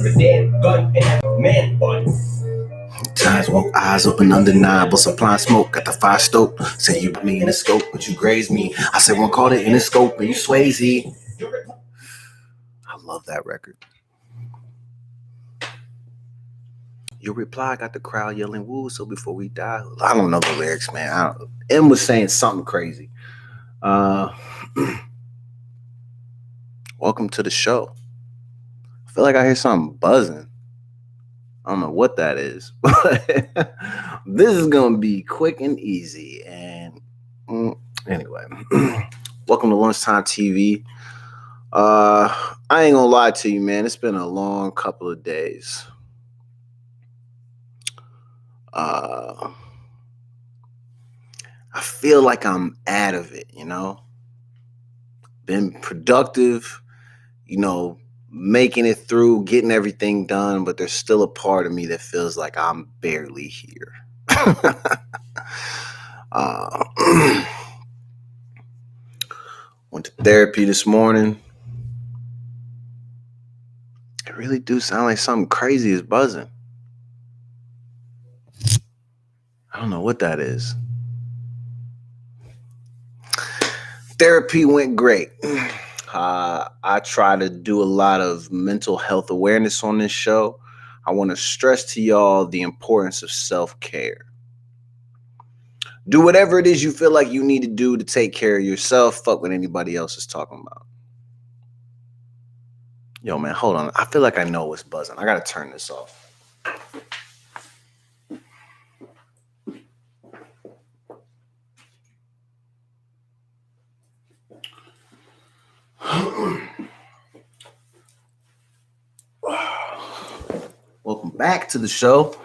A dead gun and have a man bun. Times woke eyes open undeniable supply smoke got the fire stoked. Say you put me in the scope, but you grazed me. I said one called it in the scope, and you Swayze. I love that record. Your reply got the crowd yelling woo, so before we die. I don't know the lyrics, man. M was saying something crazy. Welcome to the show. I feel like I hear something buzzing. I don't know what that is, but this is going to be quick and easy. And anyway, welcome to Lunchtime TV. I ain't gonna lie to you, man. It's been a long couple of days. I feel like I'm out of it, Been productive, making it through, getting everything done, but there's still a part of me that feels like I'm barely here. Went to therapy this morning. It really do sound like something crazy is buzzing. I don't know what that is. Therapy went great. I try to do a lot of mental health awareness on this show. I want to stress to y'all the importance of self-care. Do whatever it is you feel like you need to do to take care of yourself. Fuck what anybody else is talking about. Yo, man, hold on. I feel like I know what's buzzing. I got to turn this off. Welcome back to the show.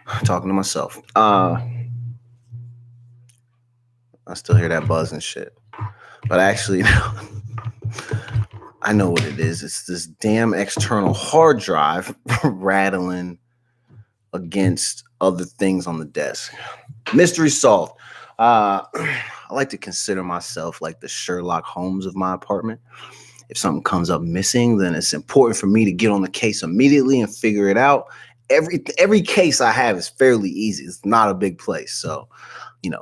I'm talking to myself. I still hear that buzz and shit. But actually, I know what it is. It's this damn external hard drive rattling against other things on the desk. Mystery solved. I like to consider myself like the Sherlock Holmes of my apartment. If something comes up missing, then it's important for me to get on the case immediately and figure it out. Every case I have is fairly easy. It's not a big place. So,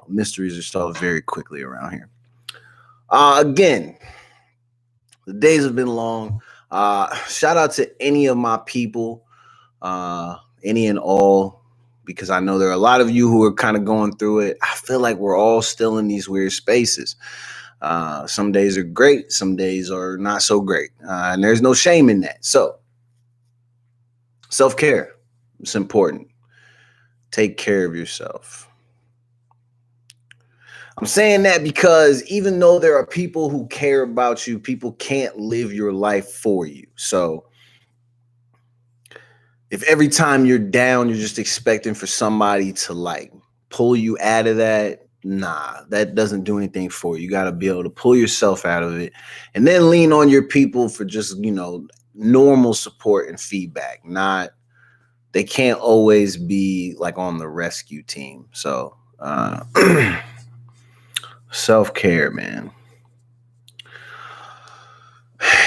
mysteries are solved very quickly around here. Again, the days have been long. Shout out to any of my people, any and all, because I know there are a lot of you who are kind of going through it. I feel like we're all still in these weird spaces. Some days are great. Some days are not so great. And there's no shame in that. So self-care, it's important. Take care of yourself. I'm saying that because even though there are people who care about you, people can't live your life for you. So if every time you're down, you're just expecting for somebody to pull you out of that, nah, that doesn't do anything for you. You got to be able to pull yourself out of it and then lean on your people for just, normal support and feedback. They can't always be like on the rescue team. So, self-care, man.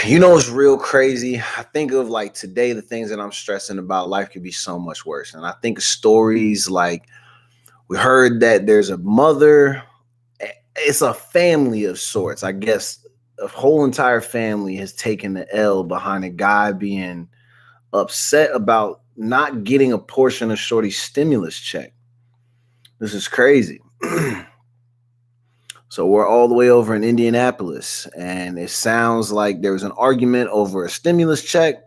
It's real crazy. I think of today, the things that I'm stressing about, life could be so much worse. And I think of stories like we heard that there's a mother, it's a family of sorts. I guess a whole entire family has taken the L behind a guy being upset about not getting a portion of Shorty's stimulus check. This is crazy. So we're all the way over in Indianapolis, and it sounds like there was an argument over a stimulus check,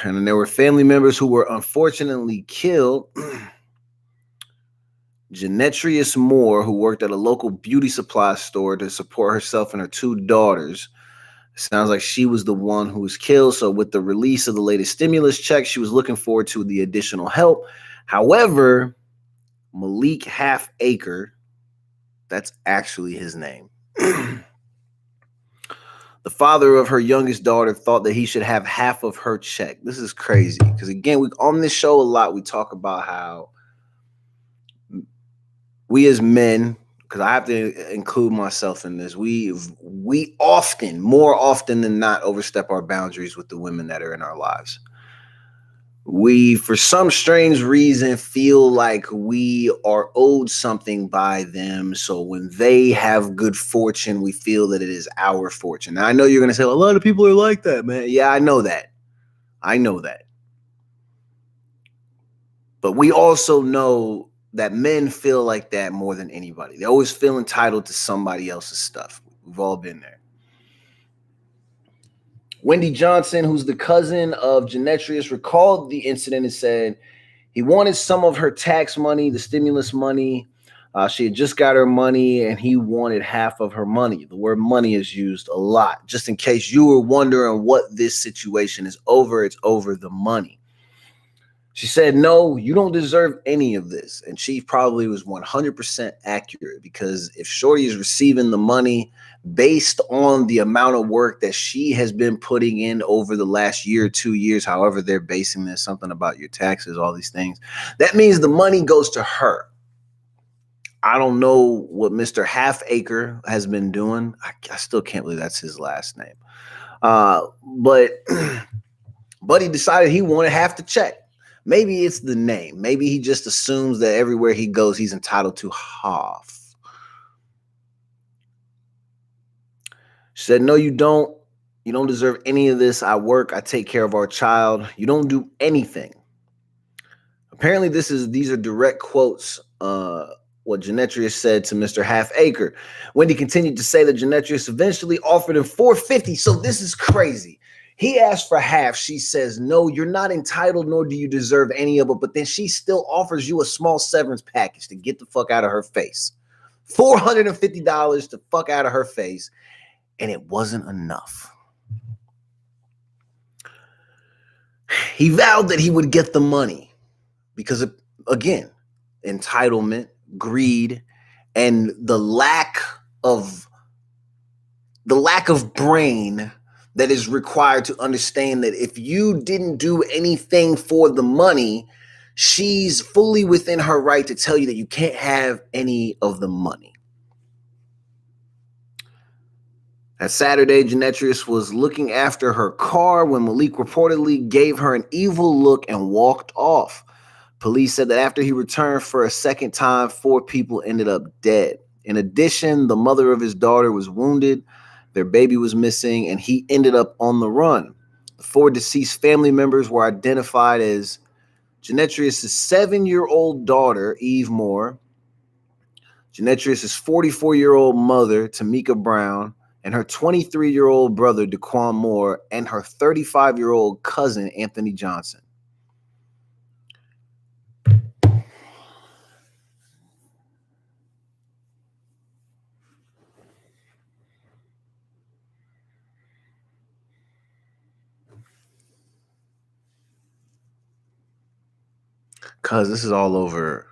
and then there were family members who were unfortunately killed. Genetrius Moore, who worked at a local beauty supply store to support herself and her two daughters, sounds like she was the one who was killed. So with the release of the latest stimulus check, she was looking forward to the additional help. However, Malik Halfacre, that's actually his name, the father of her youngest daughter, thought that he should have half of her check. This is crazy because, again, on this show a lot, we talk about how we as men, because I have to include myself in this, we often, more often than not, overstep our boundaries with the women that are in our lives. We, for some strange reason, feel like we are owed something by them. So when they have good fortune, we feel that it is our fortune. Now, I know you're going to say, well, a lot of people are like that, man. Yeah, I know that. I know that. But we also know that men feel like that more than anybody. They always feel entitled to somebody else's stuff. We've all been there. Wendy Johnson, who's the cousin of Genetrius, recalled the incident and said he wanted some of her tax money, the stimulus money. She had just got her money and he wanted half of her money. The word money is used a lot. Just in case you were wondering what this situation is over, it's over the money. She said, no, you don't deserve any of this. And she probably was 100% accurate, because if Shorty is receiving the money based on the amount of work that she has been putting in over the last year or 2 years, however they're basing this, something about your taxes, all these things, that means the money goes to her. I don't know what Mr. Half Acre has been doing. I still can't believe that's his last name. But he decided he wanted half the check. Maybe it's the name. Maybe he just assumes that everywhere he goes, he's entitled to half. She said, no, you don't. You don't deserve any of this. I work. I take care of our child. You don't do anything. Apparently, these are direct quotes. What Genetrius said to Mr. Half Acre. Wendy continued to say that Genetrius eventually offered him $450. So this is crazy. He asked for half. She says, no, you're not entitled, nor do you deserve any of it. But then she still offers you a small severance package to get the fuck out of her face. $450 to fuck out of her face. And it wasn't enough. He vowed that he would get the money because, again, entitlement, greed, and the lack of brain that is required to understand that if you didn't do anything for the money, she's fully within her right to tell you that you can't have any of the money. That Saturday, Genetrius was looking after her car when Malik reportedly gave her an evil look and walked off. Police said that after he returned for a second time, 4 people ended up dead. In addition, the mother of his daughter was wounded. Their baby was missing, and he ended up on the run. The 4 deceased family members were identified as Genetrius' 7-year-old daughter, Eve Moore, Genetrius' 44-year-old mother, Tamika Brown, and her 23-year-old brother, Daquan Moore, and her 35-year-old cousin, Anthony Johnson. Cuz this is all over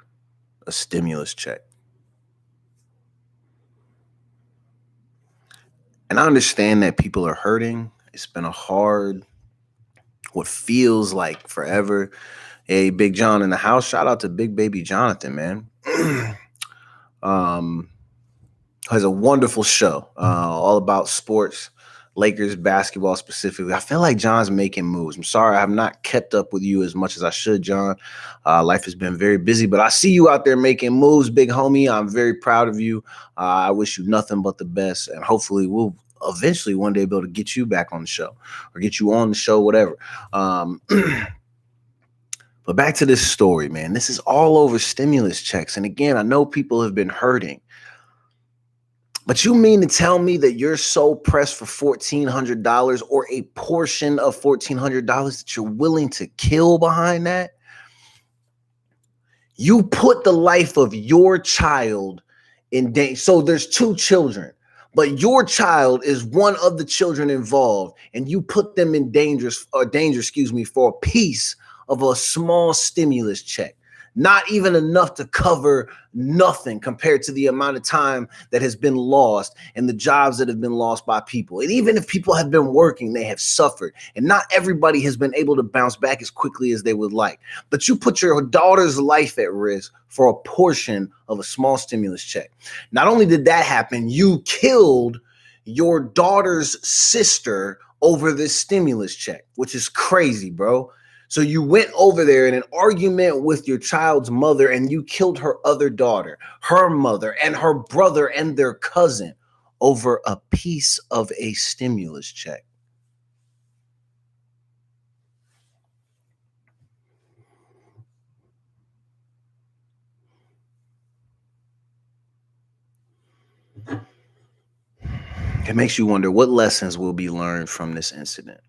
a stimulus check. And I understand that people are hurting. It's been a hard, what feels like forever. Hey, Big John in the house. Shout out to Big Baby Jonathan, man. Has a wonderful show, all about sports, Lakers basketball specifically. I feel like John's making moves. I'm sorry I have not kept up with you as much as I should, John. Life has been very busy, but I see you out there making moves, big homie. I'm very proud of you. I wish you nothing but the best, and hopefully we'll eventually one day be able to get you back on the show or get you on the show, whatever. But back to this story, man. This is all over stimulus checks. And again, I know people have been hurting. But you mean to tell me that you're so pressed for $1,400 or a portion of $1,400 that you're willing to kill behind that? You put the life of your child in danger. So there's 2 children, but your child is one of the children involved, and you put them in danger, for a piece of a small stimulus check. Not even enough to cover nothing compared to the amount of time that has been lost and the jobs that have been lost by people. And even if people have been working, they have suffered. And not everybody has been able to bounce back as quickly as they would like. But you put your daughter's life at risk for a portion of a small stimulus check. Not only did that happen, you killed your daughter's sister over this stimulus check, which is crazy, bro. So you went over there in an argument with your child's mother and you killed her other daughter, her mother, and her brother and their cousin over a piece of a stimulus check. It makes you wonder what lessons will be learned from this incident.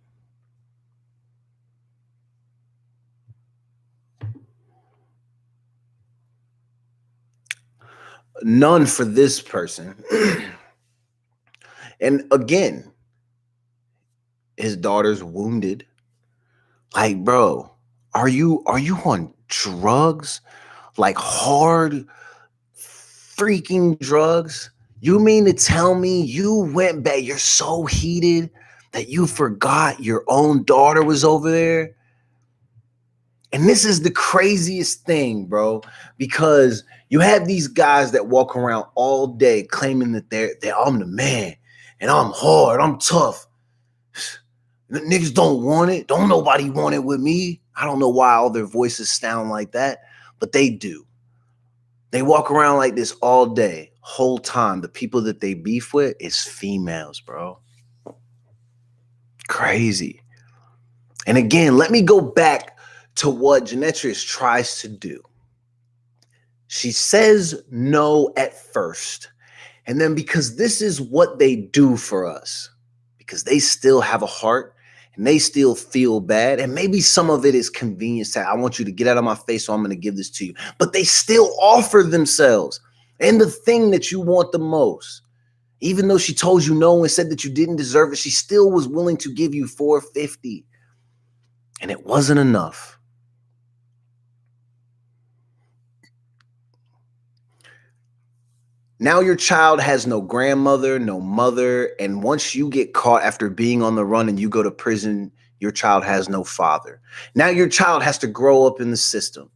None for this person. And again, his daughter's wounded. Like, bro, are you on drugs? Like hard freaking drugs? You mean to tell me you went back? You're so heated that you forgot your own daughter was over there? And this is the craziest thing, bro, because you have these guys that walk around all day claiming that they're I'm the man and I'm hard, I'm tough. Niggas don't want it. Don't nobody want it with me. I don't know why all their voices sound like that, but they do. They walk around like this all day, whole time. The people that they beef with is females, bro. Crazy. And again, let me go back to what Genetrius tries to do. She says no at first. And then because this is what they do for us, because they still have a heart and they still feel bad. And maybe some of it is convenience. That I want you to get out of my face, so I'm going to give this to you. But they still offer themselves and the thing that you want the most. Even though she told you no and said that you didn't deserve it, she still was willing to give you $450. And it wasn't enough. Now your child has no grandmother, no mother, and once you get caught after being on the run and you go to prison, your child has no father. Now your child has to grow up in the system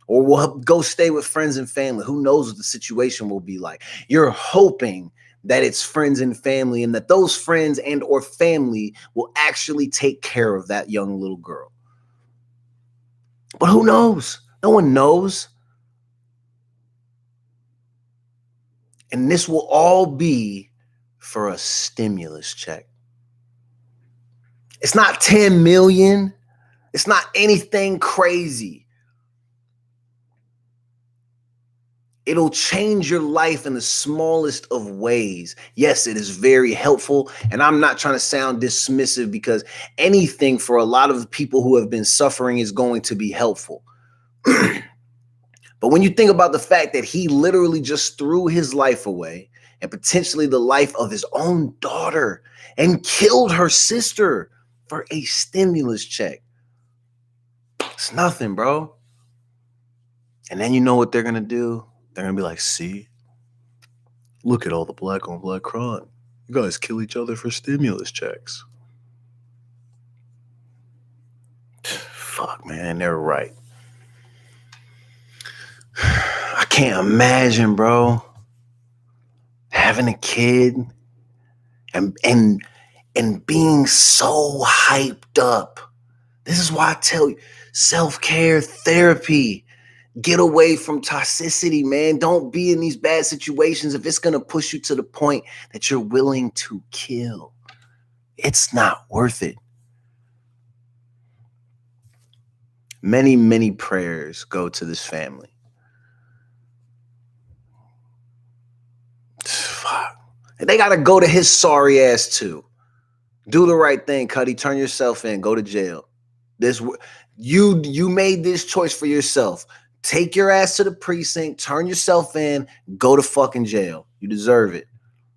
or will go stay with friends and family. Who knows what the situation will be like? You're hoping that it's friends and family and that those friends and or family will actually take care of that young little girl. But who knows? No one knows. And this will all be for a stimulus check. It's not 10 million. It's not anything crazy. It'll change your life in the smallest of ways. Yes, it is very helpful. And I'm not trying to sound dismissive because anything for a lot of the people who have been suffering is going to be helpful. But when you think about the fact that he literally just threw his life away and potentially the life of his own daughter and killed her sister for a stimulus check, it's nothing, bro. And then you know what they're going to do? They're going to be like, see, look at all the black on black crime. You guys kill each other for stimulus checks. Fuck, man, they're right. I can't imagine, bro, having a kid and being so hyped up. This is why I tell you, self-care, therapy, get away from toxicity, man. Don't be in these bad situations if it's going to push you to the point that you're willing to kill. It's not worth it. Many, many prayers go to this family. Fuck. And they got to go to his sorry ass too. Do the right thing, Cuddy. Turn yourself in. Go to jail. You made this choice for yourself. Take your ass to the precinct. Turn yourself in. Go to fucking jail. You deserve it.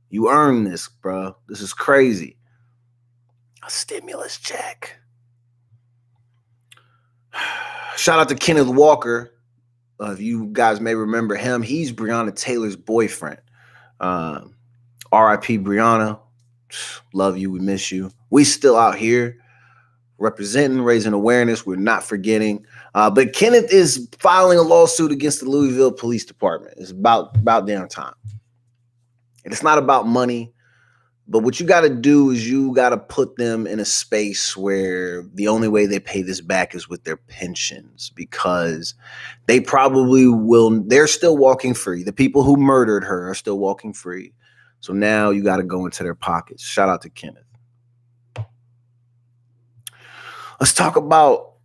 You earned this, bro. This is crazy. A stimulus check. Shout out to Kenneth Walker. If you guys may remember him, he's Breonna Taylor's boyfriend. R.I.P. Breonna. Love you. We miss you. We still out here representing, raising awareness. We're not forgetting. But Kenneth is filing a lawsuit against the Louisville Police Department. It's about damn time. And it's not about money. But what you got to do is you got to put them in a space where the only way they pay this back is with their pensions, because they probably will. They're still walking free. The people who murdered her are still walking free. So now you got to go into their pockets. Shout out to Kenneth. Let's talk about,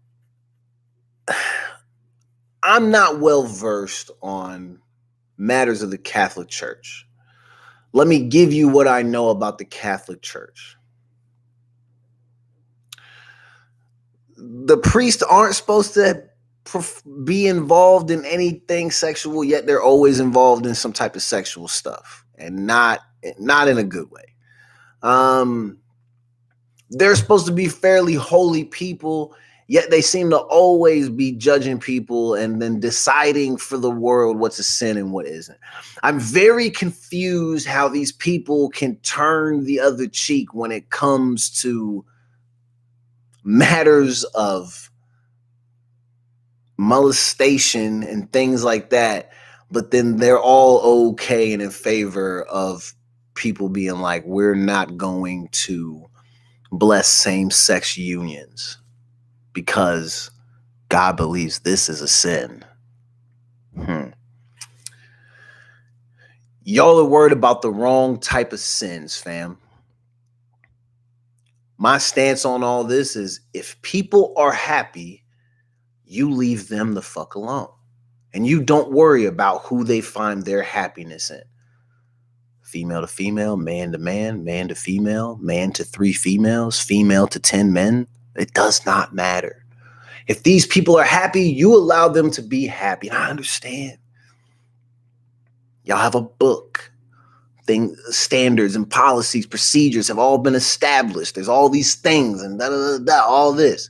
I'm not well versed on matters of the Catholic Church. Let me give you what I know about the Catholic Church. The priests aren't supposed to be involved in anything sexual, yet they're always involved in some type of sexual stuff, and not in a good way. They're supposed to be fairly holy people, yet they seem to always be judging people and then deciding for the world what's a sin and what isn't. I'm very confused how these people can turn the other cheek when it comes to matters of molestation and things like that, but then they're all okay and in favor of people being like, we're not going to bless same-sex unions because God believes this is a sin. Y'all are worried about the wrong type of sins, fam. My stance on all this is, if people are happy, you leave them the fuck alone. And you don't worry about who they find their happiness in. Female to female, man to man, man to female, man to 3 females, female to 10 men. It does not matter. If these people are happy, you allow them to be happy. And I understand. Y'all have a book. Standards and policies, procedures have all been established. There's all these things and all this.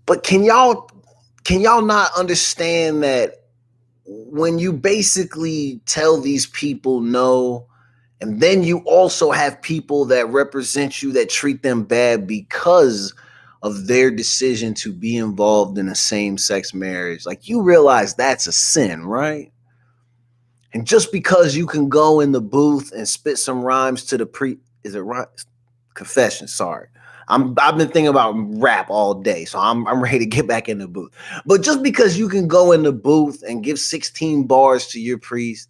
But can y'all not understand that when you basically tell these people no, and then you also have people that represent you that treat them bad because of their decision to be involved in a same-sex marriage, like, you realize that's a sin, right? And just because you can go in the booth and spit some rhymes to the confession, sorry. I've been thinking about rap all day, so I'm ready to get back in the booth. But just because you can go in the booth and give 16 bars to your priest,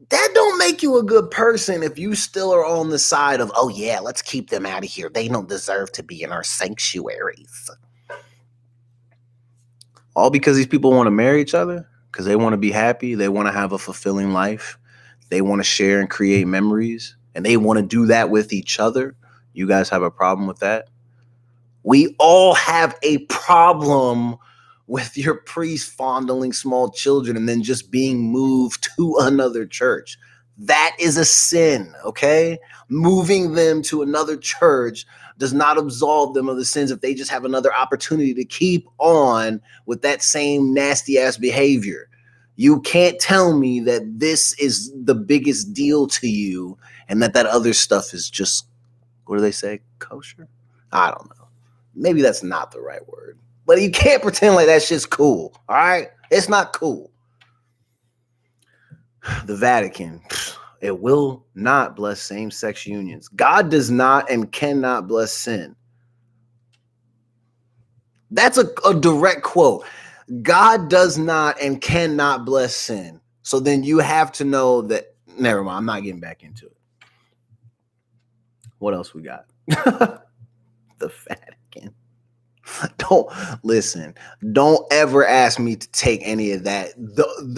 that don't make you a good person if you still are on the side of, oh yeah, let's keep them out of here. They don't deserve to be in our sanctuaries. All because these people want to marry each other, because they want to be happy. They want to have a fulfilling life. They want to share and create memories, and they want to do that with each other. You guys have a problem with that? We all have a problem with your priest fondling small children and then just being moved to another church. That is a sin, okay? Moving them to another church does not absolve them of the sins if they just have another opportunity to keep on with that same nasty ass behavior. You can't tell me that this is the biggest deal to you and that other stuff is just, what do they say, kosher? I don't know. Maybe that's not the right word. But you can't pretend like that shit's cool, all right? It's not cool. The Vatican, it will not bless same-sex unions. God does not and cannot bless sin. That's a direct quote. God does not and cannot bless sin. So then you have to know that, never mind, I'm not getting back into it. What else we got? The Vatican. Don't ever ask me to take any of that.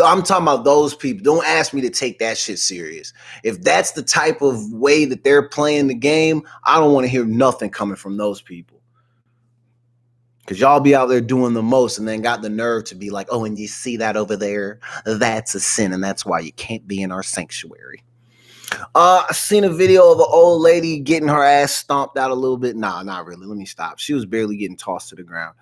I'm talking about those people. Don't ask me to take that shit serious. If that's the type of way that they're playing the game, I don't want to hear nothing coming from those people. Because y'all be out there doing the most and then got the nerve to be like, oh, and you see that over there? That's a sin, and that's why you can't be in our sanctuary. I seen a video of an old lady getting her ass stomped out a little bit. Nah, not really. Let me stop. She was barely getting tossed to the ground.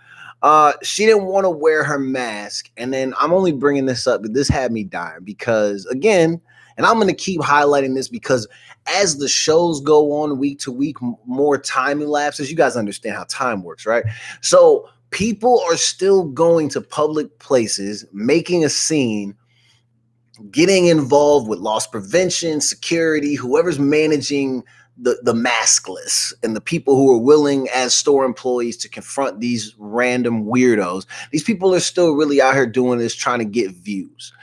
She didn't want to wear her mask. And then I'm only bringing this up, but this had me dying because, again, and I'm going to keep highlighting this because as the shows go on week to week, more time elapses. You guys understand how time works, right? So People are still going to public places, making a scene, getting involved with loss prevention, security, whoever's managing the maskless and the people who are willing as store employees to confront these random weirdos. These people are still really out here doing this, trying to get views.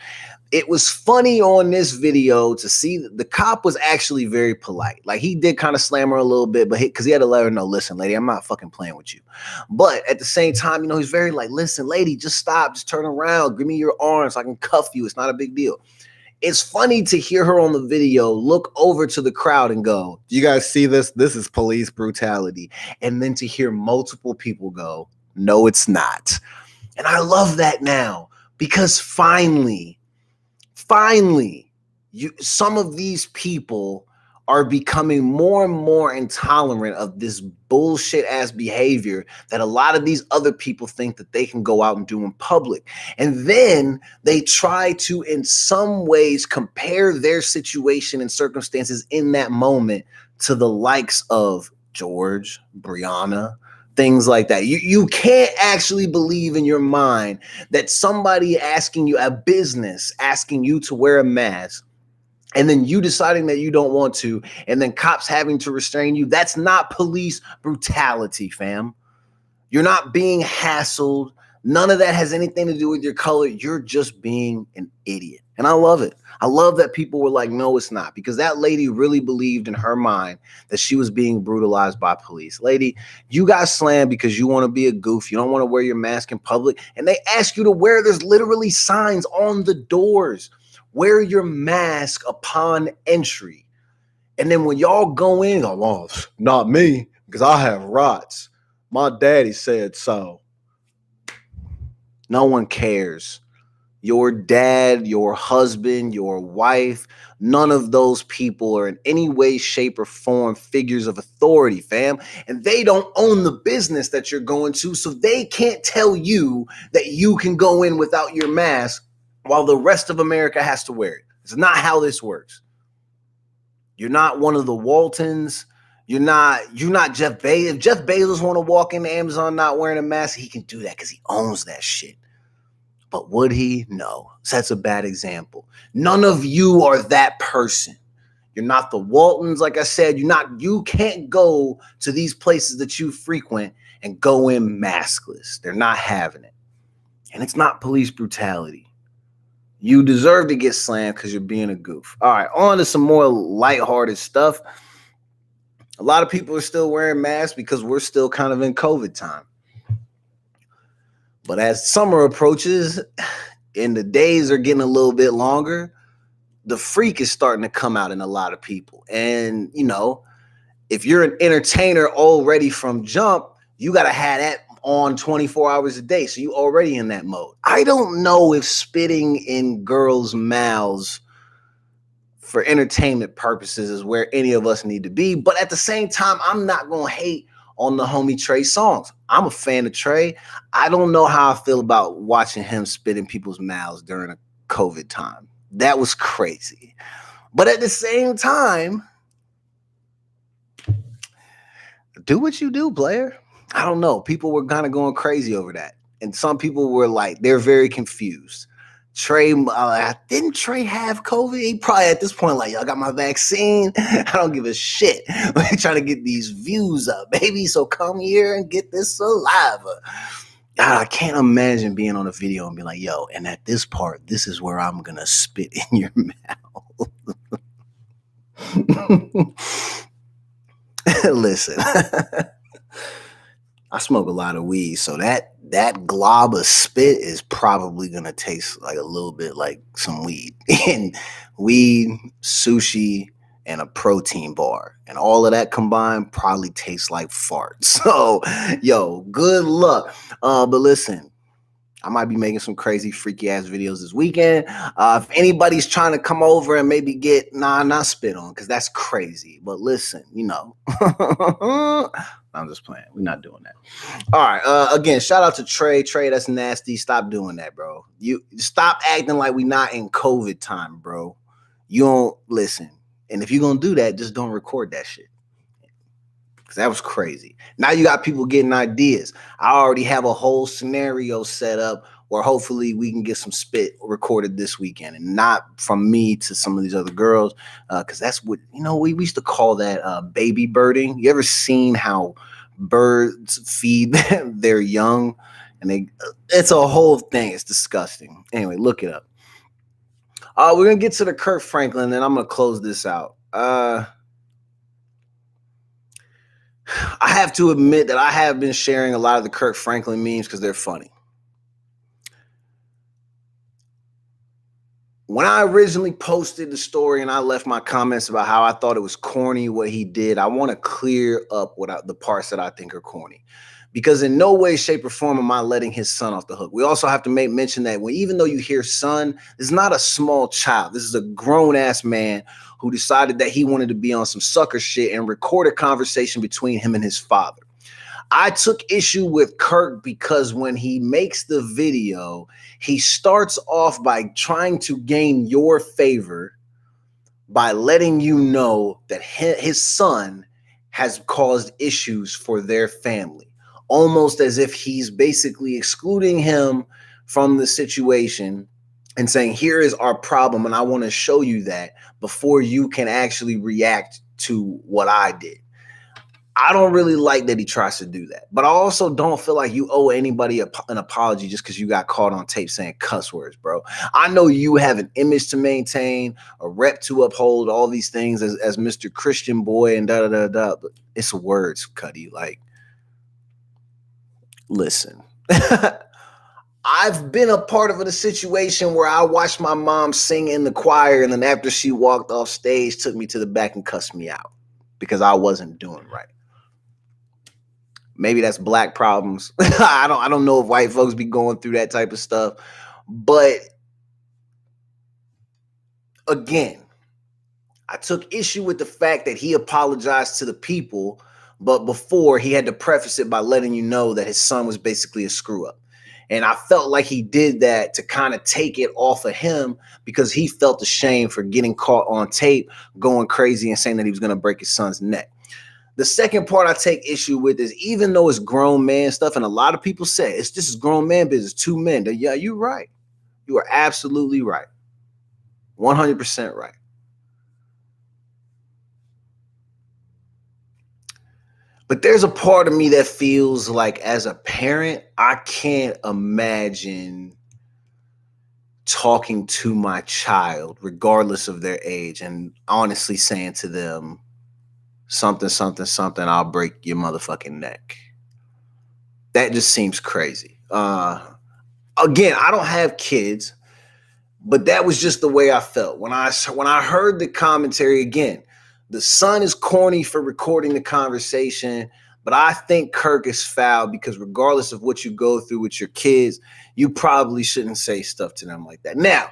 It was funny on this video to see that the cop was actually very polite. Like, he did kind of slam her a little bit, but because he had to let her know, listen, lady, I'm not fucking playing with you. But at the same time, he's very like, listen, lady, just stop, just turn around, give me your arm so I can cuff you. It's not a big deal. It's funny to hear her on the video look over to the crowd and go, you guys see this? This is police brutality. And then to hear multiple people go, no, it's not. And I love that now, because finally, some of these people are becoming more and more intolerant of this bullshit ass behavior that a lot of these other people think that they can go out and do in public. And then they try to, in some ways, compare their situation and circumstances in that moment to the likes of George, Breonna, things like that. You can't actually believe in your mind that somebody asking you, a business asking you to wear a mask, and then you deciding that you don't want to, and then cops having to restrain you. That's not police brutality, fam. You're not being hassled. None of that has anything to do with your color. You're just being an idiot. And I love it. I love that people were like, no, it's not. Because that lady really believed in her mind that she was being brutalized by police. Lady, you got slammed because you want to be a goof. You don't want to wear your mask in public. And they ask you to wear, there's literally signs on the doors. Wear your mask upon entry. And then when y'all go in, go, well, not me, because I have rights. My daddy said so. No one cares. Your dad, your husband, your wife, none of those people are in any way, shape, or form figures of authority, fam. And they don't own the business that you're going to, so they can't tell you that you can go in without your mask while the rest of America has to wear it. It's not how this works. You're not one of the Waltons. You're not Jeff Bezos. If Jeff Bezos want to walk into Amazon not wearing a mask, he can do that because he owns that shit. But would he? No. So that's a bad example. None of you are that person. You're not the Waltons, like I said. You can't go to these places that you frequent and go in maskless. They're not having it. And it's not police brutality. You deserve to get slammed because you're being a goof. All right, on to some more lighthearted stuff. A lot of people are still wearing masks because we're still kind of in COVID time. But as summer approaches and the days are getting a little bit longer, the freak is starting to come out in a lot of people. And, if you're an entertainer already from jump, you got to have that on 24 hours a day. So you already in that mode. I don't know if spitting in girls' mouths for entertainment purposes is where any of us need to be. But at the same time, I'm not going to hate on the homie Trey songs. I'm a fan of Trey. I don't know how I feel about watching him spit in people's mouths during a COVID time. That was crazy. But at the same time, do what you do, player. I don't know. People were kind of going crazy over that. And some people were like, they're very confused. Trey, didn't Trey have COVID? He probably at this point like, I got my vaccine. I don't give a shit. We're trying to get these views up, baby. So come here and get this saliva. God, I can't imagine being on a video and be like, yo, and at this part, this is where I'm going to spit in your mouth. Listen, I smoke a lot of weed, so that glob of spit is probably gonna taste like a little bit like some weed. And weed, sushi, and a protein bar. And all of that combined probably tastes like farts. So, yo, good luck. But listen, I might be making some crazy, freaky ass videos this weekend. If anybody's trying to come over and maybe get, not spit on, because that's crazy. But listen, I'm just playing. We're not doing that. All right. Again, shout out to Trey. Trey, that's nasty. Stop doing that, bro. You stop acting like we not in COVID time, bro. You don't listen. And if you're gonna do that, just don't record that shit. because that was crazy. Now you got people getting ideas. I already have a whole scenario set up where hopefully we can get some spit recorded this weekend, and not from me to some of these other girls, because that's what, we used to call that baby birding. You ever seen how birds feed their young? And it's a whole thing. It's disgusting. Anyway, look it up. We're going to get to the Kirk Franklin, and then I'm going to close this out. I have to admit that I have been sharing a lot of the Kirk Franklin memes because they're funny. When I originally posted the story and I left my comments about how I thought it was corny what he did, I want to clear up the parts that I think are corny. Because in no way, shape, or form am I letting his son off the hook. We also have to make mention that even though you hear son, this is not a small child. This is a grown-ass man who decided that he wanted to be on some sucker shit and record a conversation between him and his father. I took issue with Kirk because when he makes the video, he starts off by trying to gain your favor by letting you know that his son has caused issues for their family. Almost as if he's basically excluding him from the situation and saying, here is our problem, and I want to show you that before you can actually react to what I did. I don't really like that he tries to do that. But I also don't feel like you owe anybody an apology just because you got caught on tape saying cuss words, bro. I know you have an image to maintain, a rep to uphold, all these things as Mr. Christian boy and da-da-da-da. But it's words, Cuddy. Like, listen. I've been a part of a situation where I watched my mom sing in the choir, and then after she walked off stage, took me to the back and cussed me out because I wasn't doing right. Maybe that's black problems. I don't know if white folks be going through that type of stuff. But again, I took issue with the fact that he apologized to the people, but before he had to preface it by letting you know that his son was basically a screw up. And I felt like he did that to kind of take it off of him because he felt ashamed for getting caught on tape, going crazy and saying that he was going to break his son's neck. The second part I take issue with is, even though it's grown man stuff, and a lot of people say this is grown man business, two men. Yeah, you're right. You are absolutely right. 100% right. But there's a part of me that feels like, as a parent, I can't imagine talking to my child, regardless of their age, and honestly saying to them, something, something, something, I'll break your motherfucking neck. That just seems crazy. Again, I don't have kids, but that was just the way I felt. When I heard the commentary, again, the son is corny for recording the conversation, but I think Kirk is foul because regardless of what you go through with your kids, you probably shouldn't say stuff to them like that. Now,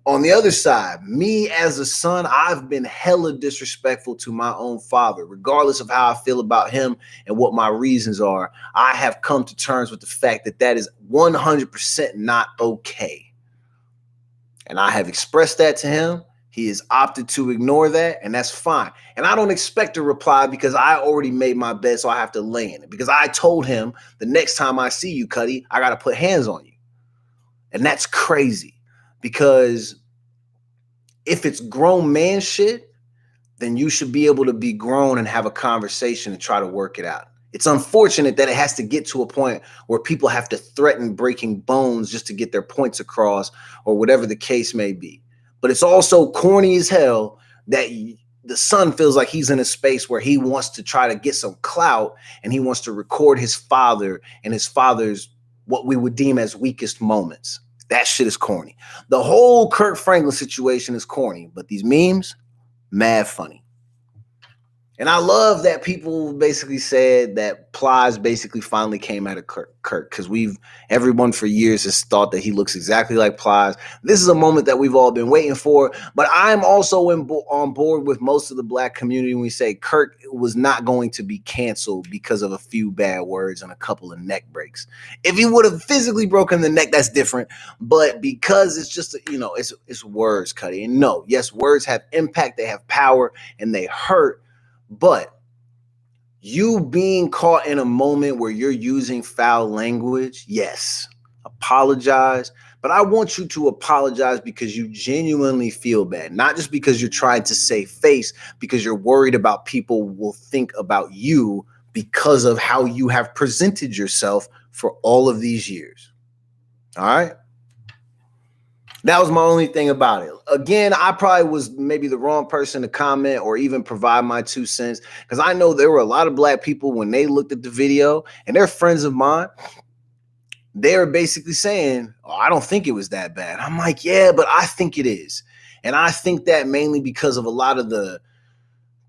on the other side, me as a son, I've been hella disrespectful to my own father. Regardless of how I feel about him and what my reasons are, I have come to terms with the fact that that is 100% not okay. And I have expressed that to him. He has opted to ignore that, and that's fine. And I don't expect a reply because I already made my bed, so I have to lay in it. Because I told him, the next time I see you, Cuddy, I got to put hands on you. And that's crazy. Because if it's grown man shit, then you should be able to be grown and have a conversation and try to work it out. It's unfortunate that it has to get to a point where people have to threaten breaking bones just to get their points across, or whatever the case may be. But it's also corny as hell that the son feels like he's in a space where he wants to try to get some clout, and he wants to record his father and his father's what we would deem as weakest moments. That shit is corny. The whole Kirk Franklin situation is corny, but these memes, mad funny. And I love that people basically said that Plies basically finally came out of Kirk, because everyone for years has thought that he looks exactly like Plies. This is a moment that we've all been waiting for, but I'm also on board with most of the black community when we say Kirk was not going to be canceled because of a few bad words and a couple of neck breaks. If he would have physically broken the neck, that's different, but because it's just, it's words, Cuddy. And no, yes, words have impact, they have power, and they hurt. But You being caught in a moment where you're using foul language, yes, apologize. But I want you to apologize because you genuinely feel bad, not just because you're trying to save face, because you're worried about people will think about you because of how you have presented yourself for all of these years. All right? That was my only thing about it. Again, I probably was maybe the wrong person to comment or even provide my 2 cents, because I know there were a lot of black people when they looked at the video, and they're friends of mine. They were basically saying, "Oh, I don't think it was that bad." I'm like, yeah, but I think it is. And I think that mainly because of a lot of the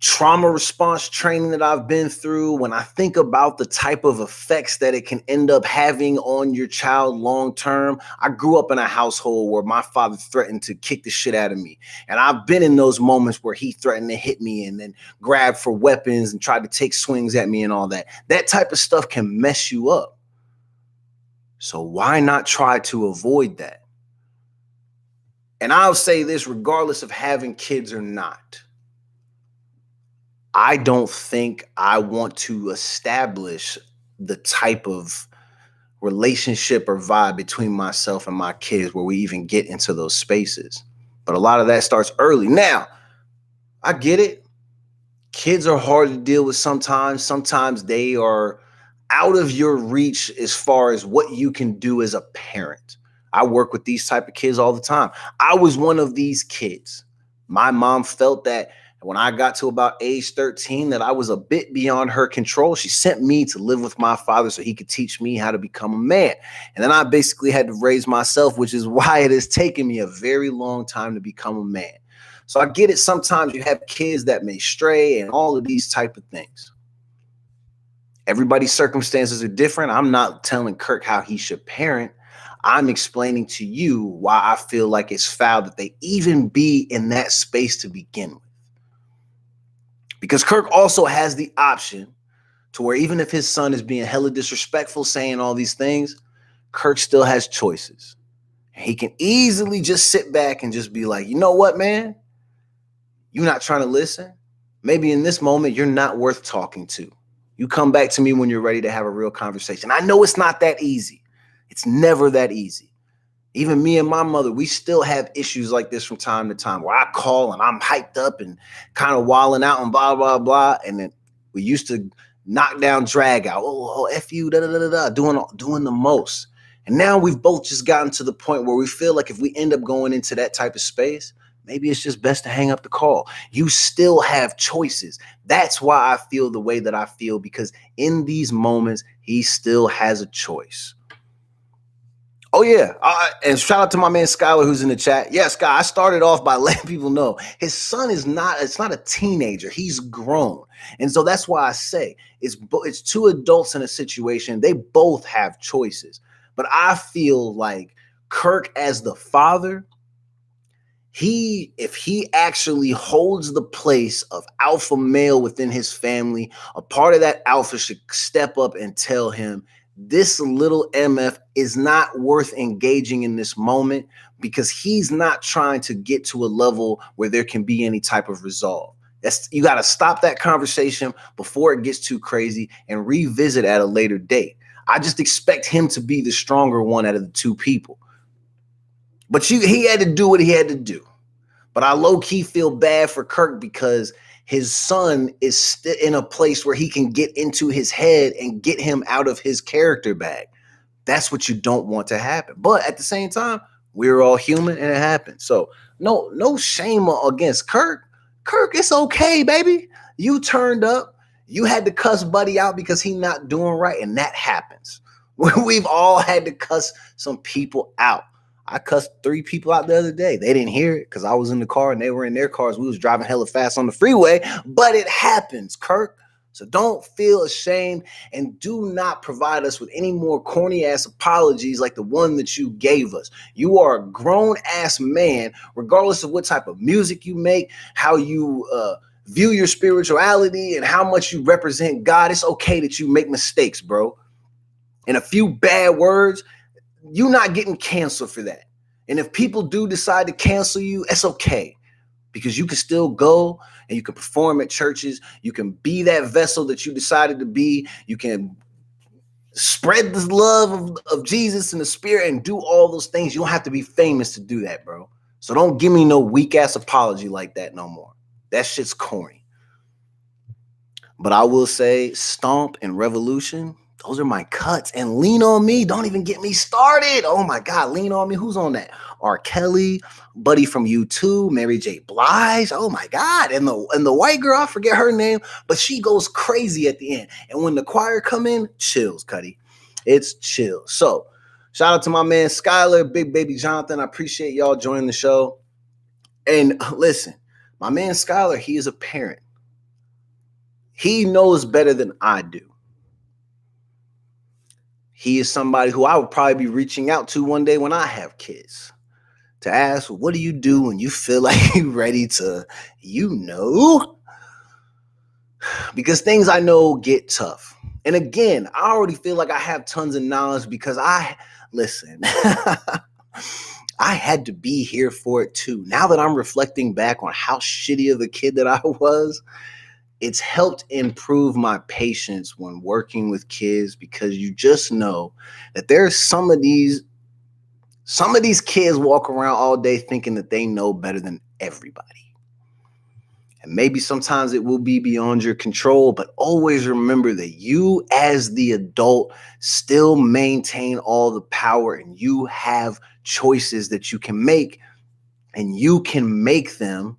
trauma response training that I've been through. When I think about the type of effects that it can end up having on your child long term, I grew up in a household where my father threatened to kick the shit out of me. And I've been in those moments where he threatened to hit me and then grab for weapons and tried to take swings at me and all that. That type of stuff can mess you up. So why not try to avoid that? And I'll say this, regardless of having kids or not, I don't think I want to establish the type of relationship or vibe between myself and my kids where we even get into those spaces. But a lot of that starts early. Now, I get it. Kids are hard to deal with sometimes. Sometimes they are out of your reach as far as what you can do as a parent. I work with these type of kids all the time. I was one of these kids. My mom felt that when I got to about age 13 that I was a bit beyond her control. She sent me to live with my father so he could teach me how to become a man. And then I basically had to raise myself, which is why it has taken me a very long time to become a man. So I get it. Sometimes you have kids that may stray and all of these type of things. Everybody's circumstances are different. I'm not telling Kirk how he should parent. I'm explaining to you why I feel like it's foul that they even be in that space to begin with. Because Kirk also has the option to where even if his son is being hella disrespectful, saying all these things, Kirk still has choices. He can easily just sit back and just be like, you know what, man? You're not trying to listen. Maybe in this moment, you're not worth talking to. You come back to me when you're ready to have a real conversation. I know it's not that easy. It's never that easy. Even me and my mother, we still have issues like this from time to time where I call and I'm hyped up and kind of wilding out and blah, blah, blah. And then we used to knock down, drag out. Oh, F you, da, da, da, da, doing the most. And now we've both just gotten to the point where we feel like if we end up going into that type of space, maybe it's just best to hang up the call. You still have choices. That's why I feel the way that I feel, because in these moments, he still has a choice. Oh, yeah. And shout out to my man Skylar who's in the chat. Yeah, Sky, I started off by letting people know his son it's not a teenager. He's grown. And so that's why I say it's two adults in a situation. They both have choices. But I feel like Kirk as the father, if he actually holds the place of alpha male within his family, a part of that alpha should step up and tell him, this little MF is not worth engaging in this moment, because he's not trying to get to a level where there can be any type of resolve. You got to stop that conversation before it gets too crazy and revisit at a later date. I just expect him to be the stronger one out of the two people. But he had to do what he had to do. But I low-key feel bad for Kirk because his son is still in a place where he can get into his head and get him out of his character bag. That's what you don't want to happen. But at the same time, we're all human and it happens. So no shame against Kirk. Kirk, it's okay, baby. You turned up. You had to cuss Buddy out because he's not doing right, and that happens. We've all had to cuss some people out. I cussed 3 people out the other day. They didn't hear it because I was in the car and they were in their cars. We was driving hella fast on the freeway, but it happens, Kirk. So don't feel ashamed, and do not provide us with any more corny ass apologies like the one that you gave us. You are a grown ass man, regardless of what type of music you make, how you view your spirituality, and how much you represent God. It's okay that you make mistakes, bro. And a few bad words, you're not getting canceled for that. And if people do decide to cancel you, it's okay. because you can still go and you can perform at churches. You can be that vessel that you decided to be. You can spread the love of Jesus and the Spirit and do all those things. You don't have to be famous to do that, bro. So don't give me no weak ass apology like that no more. That shit's corny. But I will say Stomp and Revolution, those are my cuts. And Lean On Me, don't even get me started. Oh my God, Lean On Me, who's on that? R. Kelly, Buddy from U2, Mary J. Blige. Oh my God. And the white girl, I forget her name, but she goes crazy at the end. And when the choir come in, chills, Cuddy. It's chill. So shout out to my man Skylar, Big Baby Jonathan. I appreciate y'all joining the show. And listen, my man Skylar, he is a parent. He knows better than I do. He is somebody who I would probably be reaching out to one day when I have kids to ask, what do you do when you feel like you're ready to, because things I know get tough. And again, I already feel like I have tons of knowledge because listen, I had to be here for it too. Now that I'm reflecting back on how shitty of a kid that I was, it's helped improve my patience when working with kids, because you just know that there's some of these kids walk around all day thinking that they know better than everybody. And maybe sometimes it will be beyond your control, but always remember that you as the adult still maintain all the power, and you have choices that you can make, and you can make them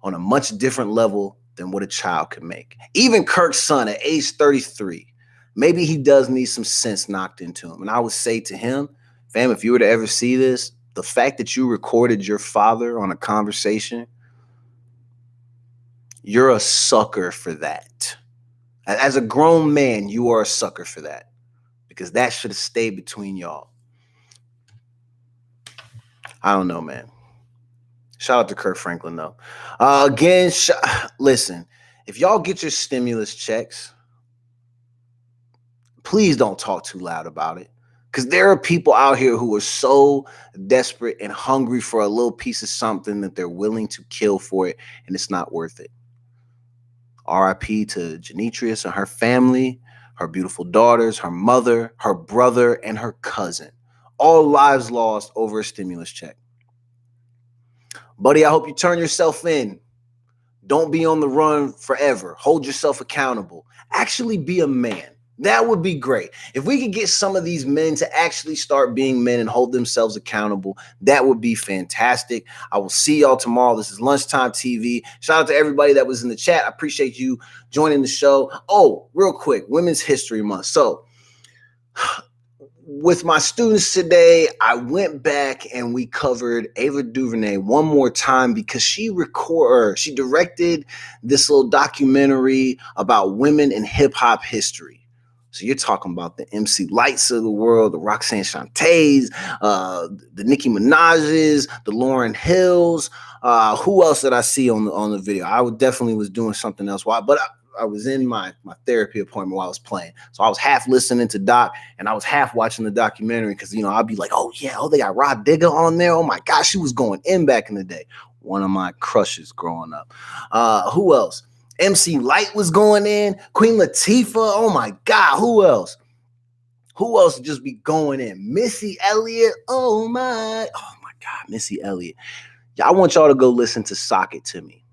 on a much different level than what a child can make. Even Kirk's son at age 33, maybe he does need some sense knocked into him. And I would say to him, fam, if you were to ever see this, the fact that you recorded your father on a conversation, you're a sucker for that. As a grown man, you are a sucker for that, because that should have stayed between y'all. I don't know, man. Shout out to Kirk Franklin, though. Again, listen, if y'all get your stimulus checks, please don't talk too loud about it, because there are people out here who are so desperate and hungry for a little piece of something that they're willing to kill for it, and it's not worth it. RIP to Genetrius and her family, her beautiful daughters, her mother, her brother, and her cousin. All lives lost over a stimulus check. Buddy, I hope you turn yourself in. Don't be on the run forever. Hold yourself accountable. Actually be a man. That would be great. If we could get some of these men to actually start being men and hold themselves accountable, that would be fantastic. I will see y'all tomorrow. This is Lunchtime TV. Shout out to everybody that was in the chat. I appreciate you joining the show. Oh, real quick, Women's History Month. So with my students today, I went back and we covered Ava DuVernay one more time, because she directed this little documentary about women in hip hop history. So you're talking about the MC Lights of the world, the Roxanne Shantays, the Nicki Minaj's, the Lauryn Hills. Who else did I see on the video? I definitely was doing something else. But I was in my therapy appointment while I was playing. So I was half listening to Doc and I was half watching the documentary, because, I'd be like, oh, yeah, they got Rod Digger on there. Oh, my gosh, she was going in back in the day. One of my crushes growing up. Who else? MC Light was going in. Queen Latifah. Oh, my God. Who else? Who else would just be going in? Missy Elliott. Oh, my God, Missy Elliott. I want y'all to go listen to Sock It To Me.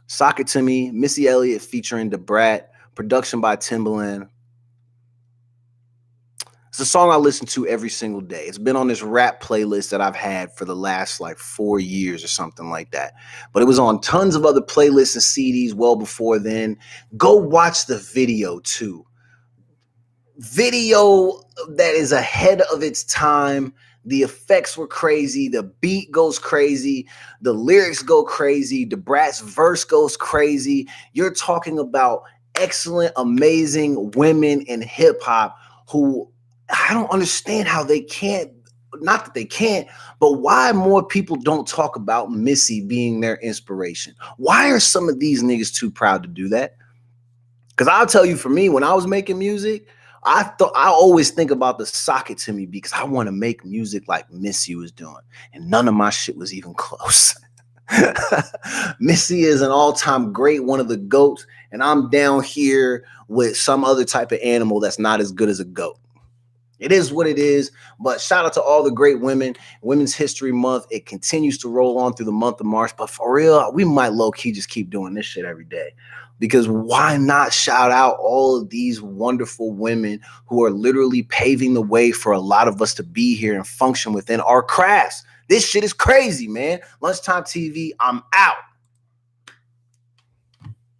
Sock It To Me, Missy Elliott featuring Da Brat, production by Timbaland. It's a song I listen to every single day. It's been on this rap playlist that I've had for the last 4 years or something like that. But it was on tons of other playlists and CDs well before then. Go watch the video too. Video that is ahead of its time. The effects were crazy. The beat goes crazy. The lyrics go crazy. Da Brat's verse goes crazy. You're talking about excellent, amazing women in hip hop who I don't understand how they can't, not that they can't, but why more people don't talk about Missy being their inspiration. Why are some of these niggas too proud to do that? Because I'll tell you, for me, when I was making music, I always think about the Sock It To Me, because I want to make music like Missy was doing. And none of my shit was even close. Missy is an all-time great, one of the GOATs, and I'm down here with some other type of animal that's not as good as a GOAT. It is what it is, but shout out to all the great women. Women's History Month, it continues to roll on through the month of March, but for real, we might low-key just keep doing this shit every day. Because why not shout out all of these wonderful women who are literally paving the way for a lot of us to be here and function within our crafts? This shit is crazy, man. Lunchtime TV, I'm out.